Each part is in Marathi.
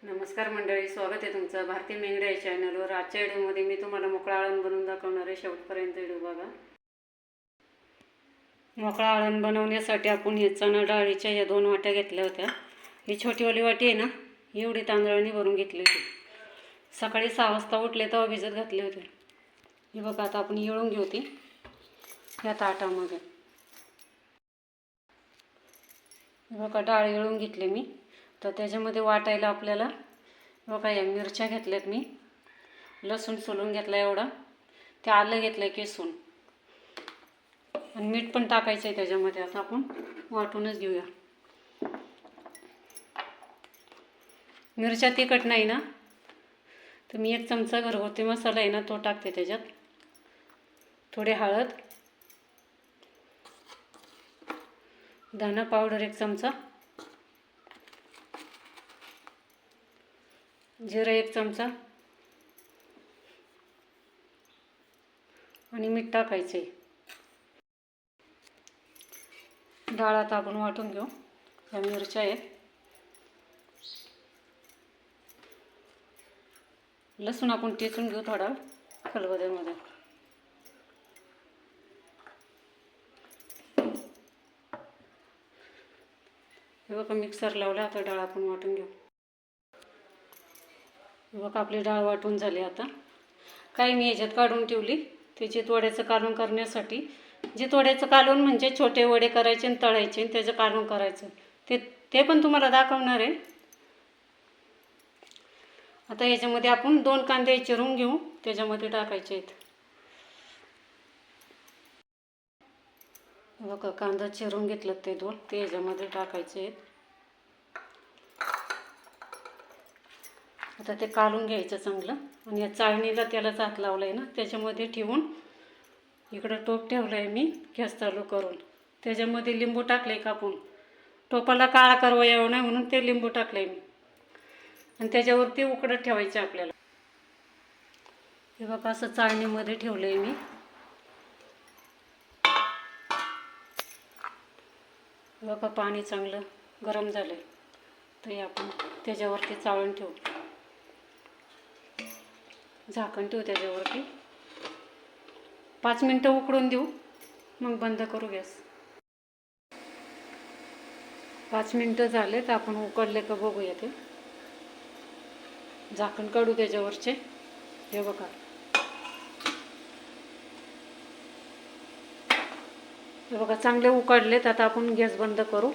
नमस्कार मंडळी, स्वागत आहे तुमचं भारती मेंगडे या चॅनलवर। आजच्या व्हिडिओमध्ये मी तुम्हाला मोकळा आळण बनवून दाखवणार आहे। शेवटपर्यंत व्हिडिओ बघा। मोकळा आळण बनवण्यासाठी आपण हे चणा डाळीच्या या 2 वाट्या घेतल्या होत्या। ही छोटीवाली वाटी आहे ना, एवढी तांदळाने भरून घेतली होती। सकाळी 6 वाजता उठले तेव्हा भिजत घातले होते। हे बघा, आता आपण येळून घेऊ ती या ताटामध्ये। हे बघा, डाळ येळून घेतली मी। तर त्याच्यामध्ये वाटायला आपल्याला बघा या मिरच्या घेतल्यात मी, लसूण सोलून घेतला एवढा, ते आलं घेतलं किसून, आणि मीठ पण टाकायचं आहे त्याच्यामध्ये। आता आपण वाटूनच घेऊया। मिरच्या तिखट नाही ना, तर मी 1 चमचा घरगुती मसाला आहे ना तो टाकते त्याच्यात। थोडी हळद, धना पावडर 1 चमचा, जिरा 1 चमचा आणि मीठ टाकायचे। डाळ आता आपण वाटून घेऊ। या मिरच्या आहेत, लसूण आपण टेचून घेऊ थोडा खलबत्त्यामध्ये। हे बघा, मिक्सर लावला। आता डाळ आपण वाटून घेऊ। बघा, आपली डाळ वाटून झाली। आता काही मी ह्याच्यात काढून ठेवली त्याची वड्याचं कालवण करण्यासाठी। वड्याचं कालवण म्हणजे छोटे वडे करायचे आणि तळायचे आणि त्याचं कालवण करायचं, ते पण तुम्हाला दाखवणार आहे। आता याच्यामध्ये आपण 2 कांदे चिरून घेऊ, त्याच्यामध्ये टाकायचे आहेत। बघा, कांदा चिरून घेतलं ते 2, ते याच्यामध्ये टाकायचे आहेत। आता ते काढून घ्यायचं चांगलं, आणि या चाळणीला त्यालाच हात लावला आहे ना, त्याच्यामध्ये ठेवून इकडं टोप ठेवलं आहे मी गॅस चालू करून। त्याच्यामध्ये लिंबू टाकले कापून, टोपाला काळा करवा यावं नाही म्हणून ते लिंबू टाकले मी, आणि त्याच्यावरती उकडत ठेवायचं आपल्याला। हे बघा, असं चाळणीमध्ये ठेवलं आहे मी। बघा, पाणी चांगलं गरम झालं आहे, तर आपण त्याच्यावरती चाळून ठेवू, झाकण ठेवू त्याच्यावरती। 5 मिनटं उकडून देऊ, मग बंद करू गॅस। 5 मिनटं झाले, तर आपण उकडले का बघूया ते। झाकण काढू त्याच्यावरचे। हे बघा, हे बघा चांगले उकडलेत। आता आपण गॅस बंद करू।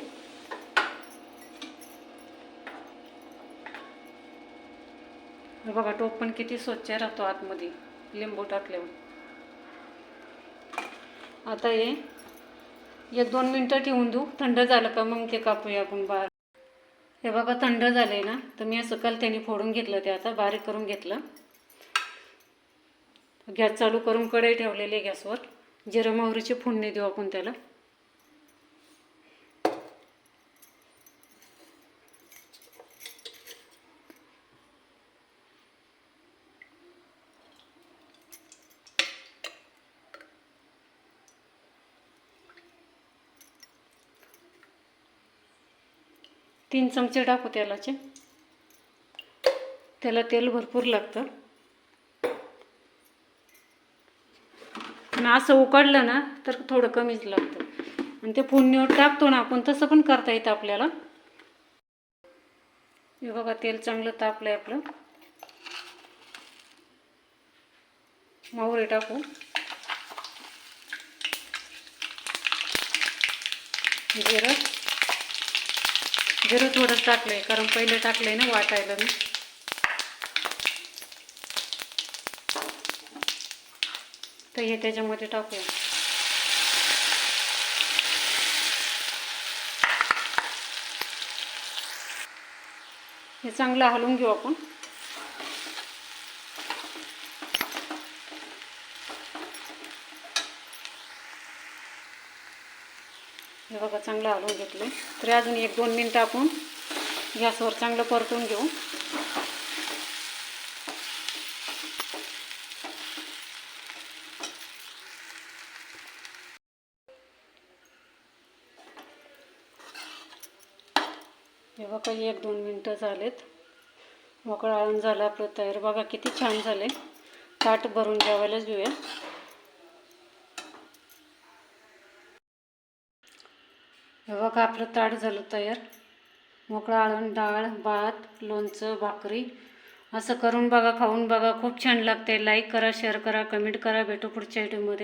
हे बघा, टोप पण किती स्वच्छ राहतो आतमध्ये लिंबू टाकल्यावर। आता हे 1-2 मिनटं ठेवून देऊ, थंड झालं का मग ते कापूया आपण बाहेर। हे बघा, थंड झाले ना, तर मी असं कलत्याने फोडून घेतलं, ते आता बारीक करून घेतलं। गॅस चालू करून कढई ठेवलेली आहे गॅसवर। जिरं मोहरीची फोडणी देऊ आपण त्याला। तीन चमचे टाकू तेलाचे, त्याला तेल भरपूर लागतं। आणि असं उकडलं ना तर थोडं कमीच लागतं, आणि ते फोडणीवर टाकतो ना आपण, तसं पण करता येतं आपल्याला। हे बघा, तेल चांगलं तापलंय आपलं। मोहरी टाकू, जिरं थोडंच टाकलंय, कारण पहिले टाकलंय ना वाटायला मी। तर हे त्याच्यामध्ये टाकूया। हे चांगलं हलवून घेऊ आपण। हे बघा, चांगलं हलवून घेतलं। तर अजून 1-2 मिनटं आपण गॅसवर चांगलं परतून घेऊ। हे बघा, 1-2 मिनटं झालेत। मोकळं आळण झालं आपलं तयार. बघा किती छान झाले. ताट भरून जेवायलाच घेऊया. हे बघा आपलं ताट झालं तयार. मोकळं आळण, डाळ, भात, लोणचं, भाकरी असं करून बघा, खाऊन बघा. खूप छान लागते. लाईक करा, शेअर करा, कमेंट करा. भेटू पुढच्या व्हिडिओमध्ये.